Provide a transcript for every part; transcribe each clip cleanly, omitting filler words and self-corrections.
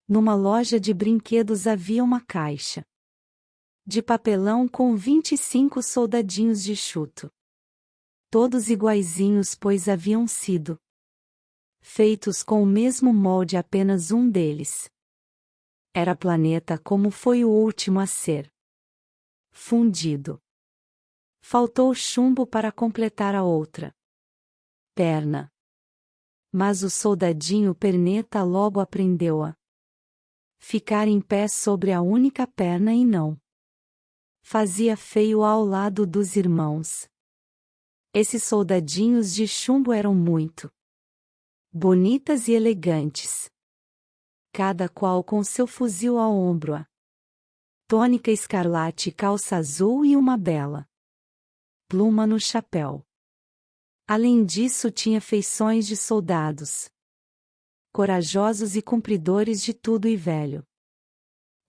Numa loja de brinquedos havia uma caixa de papelão com 25 soldadinhos de chuto. Todos iguaizinhos, pois haviam sido feitos com o mesmo molde, apenas um deles era planeta, como foi o último a ser fundido. Faltou chumbo para completar a outra perna. Mas o soldadinho perneta logo aprendeu a ficar em pé sobre a única perna e não fazia feio ao lado dos irmãos. Esses soldadinhos de chumbo eram muito bonitas e elegantes, cada qual com seu fuzil ao ombro, a tônica escarlate, calça azul e uma bela pluma no chapéu. Além disso, tinha feições de soldados corajosos e cumpridores de tudo e velho.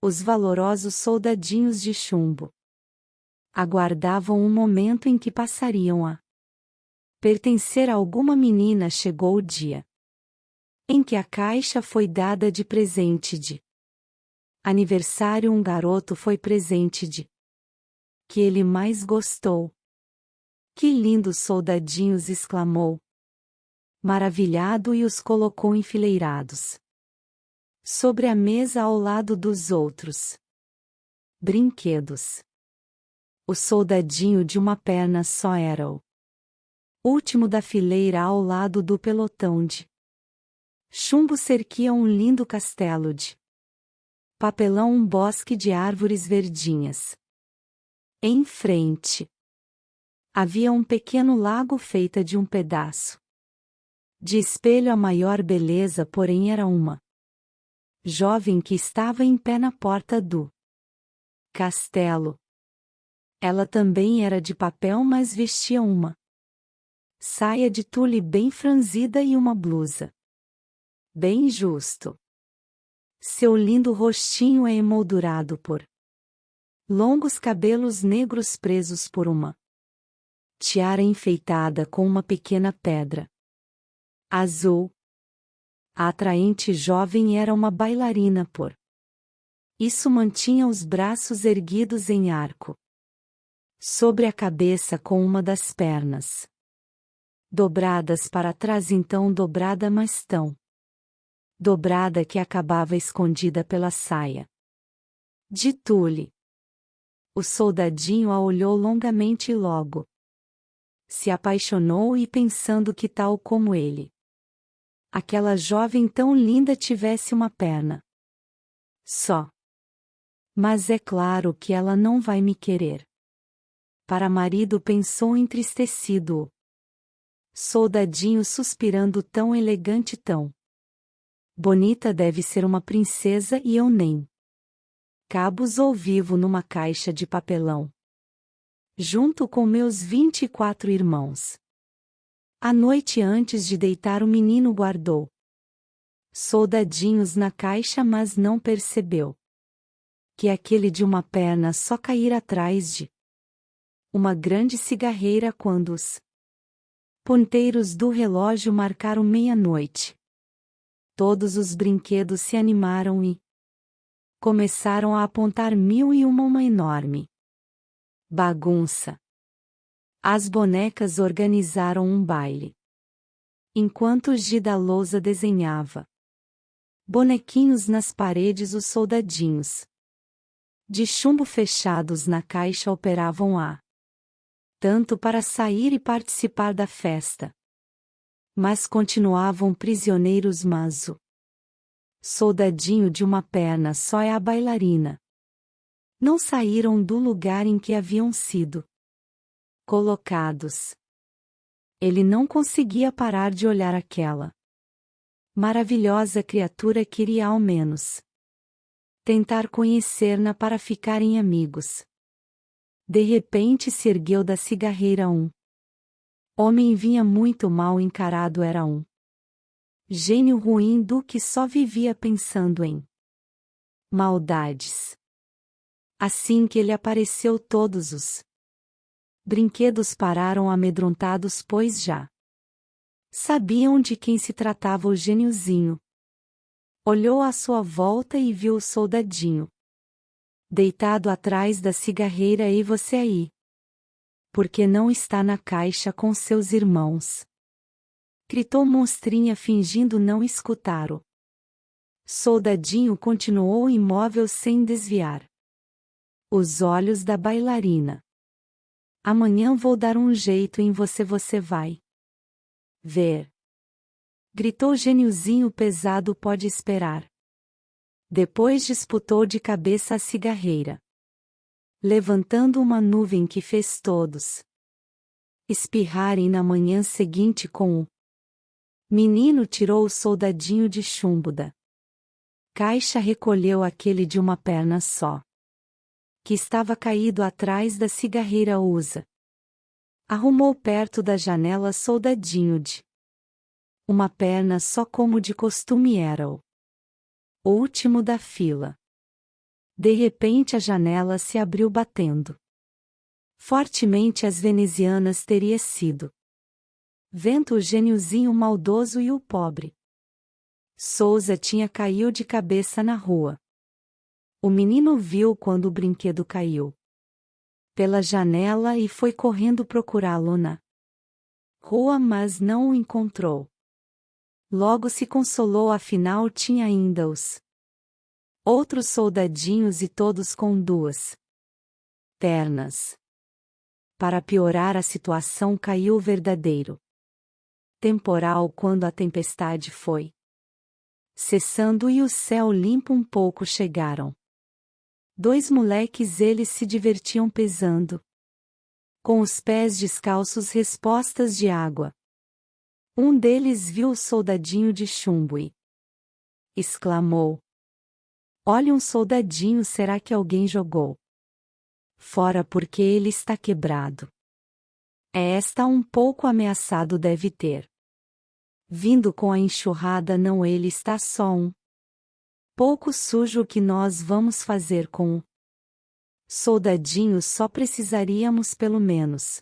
Os valorosos soldadinhos de chumbo aguardavam um momento em que passariam a pertencer a alguma menina. Chegou o dia em que a caixa foi dada de presente de aniversário. Um garoto foi presente de que ele mais gostou. Que lindos soldadinhos! Exclamou, maravilhado, e os colocou enfileirados sobre a mesa ao lado dos outros brinquedos. O soldadinho de uma perna só era o último da fileira ao lado do pelotão de chumbo. Cerquia um lindo castelo de papelão, um bosque de árvores verdinhas. Em frente havia um pequeno lago feita de um pedaço de espelho. A maior beleza, porém, era uma jovem que estava em pé na porta do castelo. Ela também era de papel, mas vestia uma saia de tule bem franzida e uma blusa bem justo. Seu lindo rostinho é emoldurado por longos cabelos negros presos por uma tiara enfeitada com uma pequena pedra azul. A atraente jovem era uma bailarina, por isso mantinha os braços erguidos em arco sobre a cabeça, com uma das pernas dobradas para trás, então dobrada, mas tão dobrada que acabava escondida pela saia de tule. O soldadinho a olhou longamente e logo se apaixonou, e pensando que, tal como ele, aquela jovem tão linda tivesse uma perna só. Mas é claro que ela não vai me querer para marido, pensou entristecido o soldadinho, suspirando. Tão elegante, tão bonita, deve ser uma princesa, e eu nem cabos ou vivo numa caixa de papelão junto com meus 24 irmãos. A noite antes de deitar, o menino guardou soldadinhos na caixa, mas não percebeu que aquele de uma perna só caíra atrás de uma grande cigarreira quando os ponteiros do relógio marcaram meia-noite. Todos os brinquedos se animaram e começaram a apontar 1001, uma enorme bagunça. As bonecas organizaram um baile, enquanto Gida Lousa desenhava bonequinhos nas paredes. Os soldadinhos de chumbo fechados na caixa operavam tanto para sair e participar da festa, mas continuavam prisioneiros. Mas o soldadinho de uma perna só é a bailarina. Não saíram do lugar em que haviam sido colocados. Ele não conseguia parar de olhar aquela maravilhosa criatura. Queria ao menos tentar conhecer-na para ficarem amigos. De repente se ergueu da cigarreira um homem. Vinha muito mal encarado, era um gênio ruim do que só vivia pensando em maldades. Assim que ele apareceu, todos os brinquedos pararam amedrontados, pois já sabiam de quem se tratava. O gêniozinho Olhou à sua volta e viu o soldadinho deitado atrás da cigarreira. E você aí? Por que não está na caixa com seus irmãos? Gritou Monstrinha fingindo não escutar-o. Soldadinho continuou imóvel sem desviar os olhos da bailarina. Amanhã vou dar um jeito em você. Você vai ver. Gritou Geniozinho pesado. Pode esperar. Depois disputou de cabeça a cigarreira, levantando uma nuvem que fez todos espirrarem. Na manhã seguinte, com o menino, tirou o soldadinho de chumbo da caixa, recolheu aquele de uma perna só, que estava caído atrás da cigarreira. Arrumou perto da janela. Soldadinho de uma perna só, como de costume, era o último da fila. De repente a janela se abriu batendo fortemente. As venezianas teria sido vento. O Geniozinho maldoso e o pobre Souza tinha caído de cabeça na rua. O menino viu quando o brinquedo caiu pela janela e foi correndo procurá-lo na rua, mas não o encontrou. Logo se consolou, afinal tinha ainda os outros soldadinhos, e todos com duas pernas. Para piorar a situação, caiu o verdadeiro temporal quando a tempestade foi cessando e o céu limpo um pouco. Chegaram dois moleques. Eles se divertiam pesando com os pés descalços respostas de água. Um deles viu o soldadinho de chumbo e exclamou: olha, um soldadinho. Será que alguém jogou fora porque ele está quebrado? Está um pouco ameaçado. Deve ter vindo com a enxurrada. Não, ele está só um pouco sujo. O que nós vamos fazer com o soldadinho? Só precisaríamos pelo menos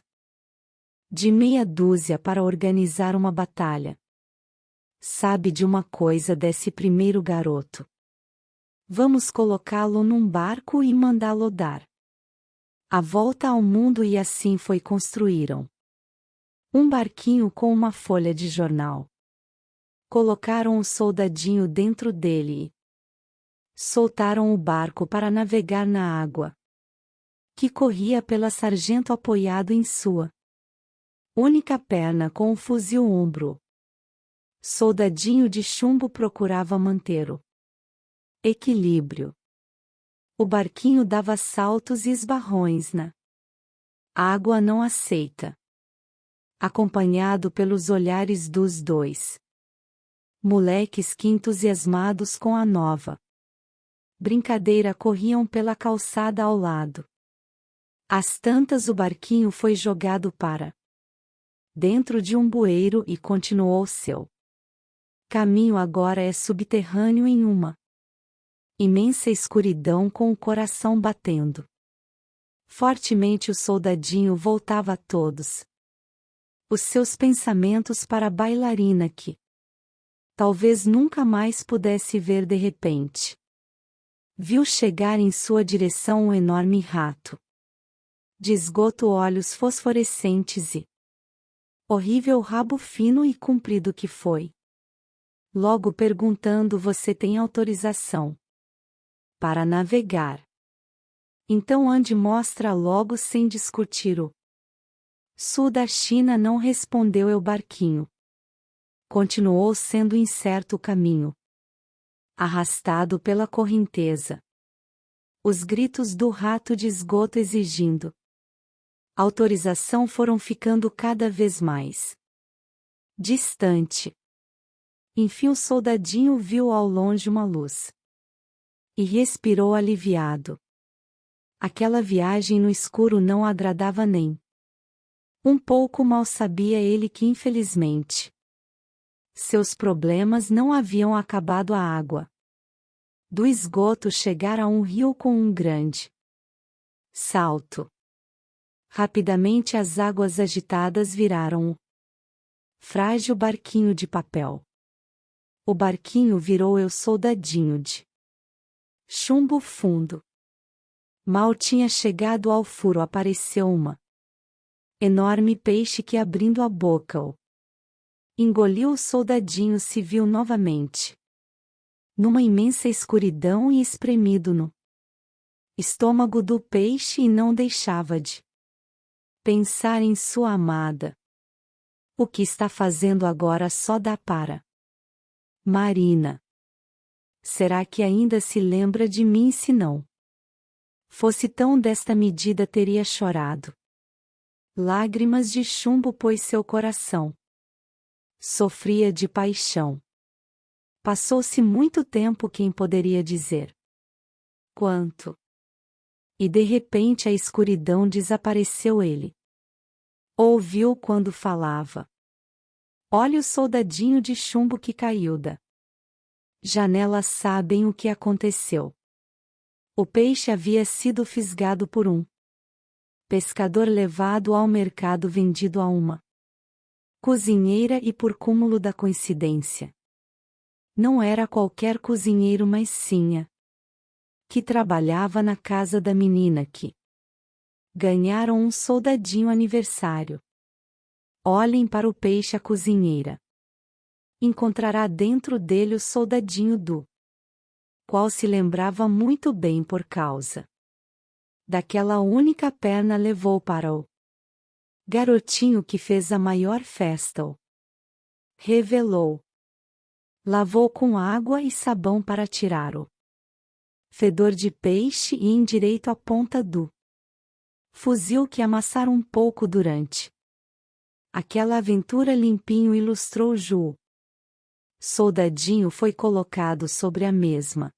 de meia dúzia para organizar uma batalha. Sabe de uma coisa? Desse primeiro garoto, vamos colocá-lo num barco e mandá-lo dar a volta ao mundo. E assim foi. Construíram um barquinho com uma folha de jornal. Colocaram o soldadinho dentro dele e soltaram o barco para navegar na água que corria pela sargento, apoiado em sua única perna com o fuzil ombro. Soldadinho de chumbo procurava manter o equilíbrio. O barquinho dava saltos e esbarrões na água não aceita, acompanhado pelos olhares dos dois moleques que, entusiasmados com a nova brincadeira, corriam pela calçada ao lado. Às tantas, o barquinho foi jogado para dentro de um bueiro e continuou seu caminho. Agora é subterrâneo, em uma imensa escuridão, com o coração batendo fortemente. O soldadinho voltava a todos os seus pensamentos para a bailarina, que talvez nunca mais pudesse ver. De repente, viu chegar em sua direção um enorme rato de esgoto, olhos fosforescentes e horrível rabo fino e comprido que foi logo perguntando: você tem autorização para navegar? Então ande. Mostra logo, sem discutir. O sul da China não respondeu. O barquinho continuou sendo incerto o caminho, arrastado pela correnteza. Os gritos do rato de esgoto exigindo autorização foram ficando cada vez mais distante. Enfim, o soldadinho viu ao longe uma luz e respirou aliviado. Aquela viagem no escuro não agradava nem um pouco. Mal sabia ele que, infelizmente, seus problemas não haviam acabado. A água do esgoto chegara a um rio com um grande salto. Rapidamente as águas agitadas viraram o frágil barquinho de papel O barquinho virou Eu Soldadinho de chumbo fundo. Mal tinha chegado ao furo, apareceu uma enorme peixe que, abrindo a boca, o engoliu. O soldadinho se viu novamente numa imensa escuridão e espremido no estômago do peixe, e não deixava de pensar em sua amada. O que está fazendo agora só dá para Marina. Será que ainda se lembra de mim? Se não fosse tão desta medida, teria chorado lágrimas de chumbo, pois seu coração sofria de paixão. Passou-se muito tempo, quem poderia dizer quanto? E de repente a escuridão desapareceu. Ele ouviu quando falava. Olha o soldadinho de chumbo que caiu da janela. Sabem o que aconteceu? O peixe havia sido fisgado por um pescador, levado ao mercado, vendido a uma cozinheira, e por cúmulo da coincidência, não era qualquer cozinheiro, mas sim a que trabalhava na casa da menina que ganharam um soldadinho aniversário. Olhem para o peixe. A cozinheira encontrará dentro dele o soldadinho do qual se lembrava muito bem por causa daquela única perna. Levou para o garotinho que fez a maior festa. O revelou. Lavou com água e sabão para tirar o fedor de peixe e endireitou a ponta do fuzil, que amassaram um pouco durante aquela aventura. Limpinho ilustrou Ju. Soldadinho foi colocado sobre a mesma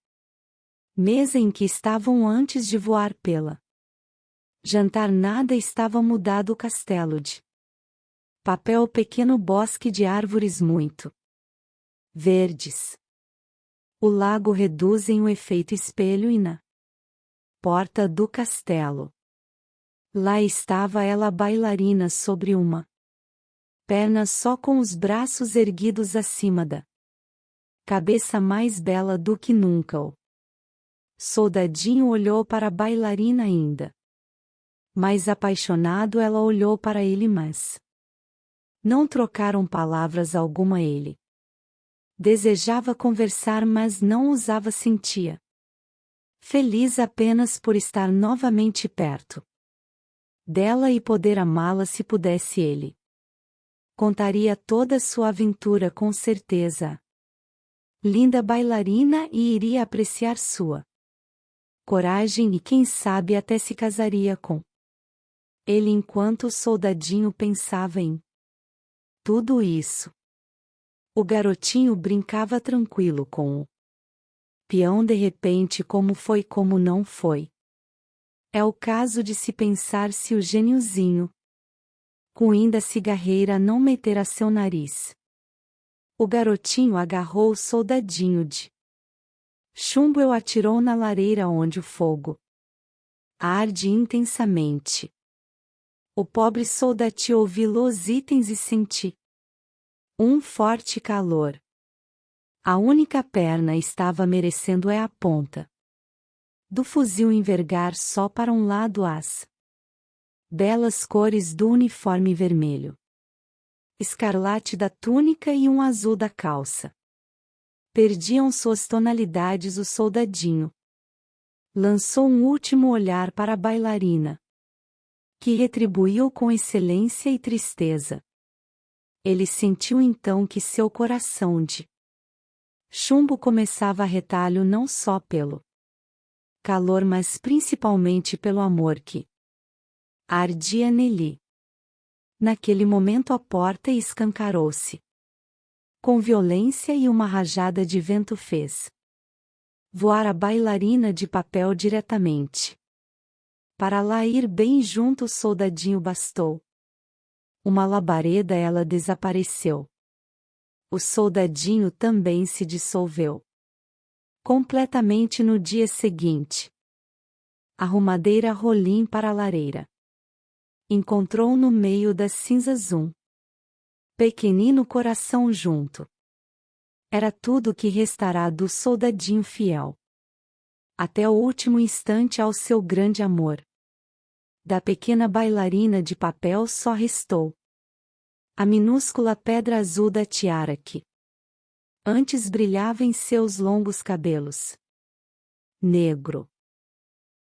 mesa em que estavam antes de voar pela jantar. Nada estava mudado. O castelo de papel, pequeno bosque de árvores muito verdes. O lago reduzem o efeito espelho, e na porta do castelo, lá estava ela, a bailarina, sobre uma perna só, com os braços erguidos acima da cabeça, mais bela do que nunca. O soldadinho olhou para a bailarina ainda mais apaixonado. Ela olhou para ele, mas não trocaram palavras alguma. Ele desejava conversar, mas não ousava. Sentia feliz apenas por estar novamente perto dela e poder amá-la. Se pudesse, ele contaria toda sua aventura com certeza. Linda bailarina, e iria apreciar sua coragem e, quem sabe, até se casaria com ele. Enquanto o soldadinho pensava em tudo isso, o garotinho brincava tranquilo com o peão. De repente, como foi, como não foi? É o caso de se pensar se o geniozinho, com ainda cigarreira, não metera seu nariz. O garotinho agarrou o soldadinho de chumbo e o atirou na lareira, onde o fogo arde intensamente. O pobre soldati ouviu os itens e senti um forte calor. A única perna estava merecendo a ponta do fuzil envergar só para um lado. As belas cores do uniforme vermelho escarlate da túnica e um azul da calça perdiam suas tonalidades. O soldadinho lançou um último olhar para a bailarina, que retribuiu com excelência e tristeza. Ele sentiu então que seu coração de chumbo começava a retalho, não só pelo calor, mas principalmente pelo amor que ardia nele. Naquele momento a porta escancarou-se com violência, e uma rajada de vento fez voar a bailarina de papel diretamente para lá, ir bem junto. O soldadinho bastou uma labareda, ela desapareceu. O soldadinho também se dissolveu completamente. No dia seguinte, a rumadeira Rolim para a lareira encontrou no meio das cinzas um pequenino coração junto Era tudo o que restará do soldadinho fiel. Até o último instante ao seu grande amor. Da pequena bailarina de papel só restou a minúscula pedra azul da tiara que antes brilhava em seus longos cabelos. Negro.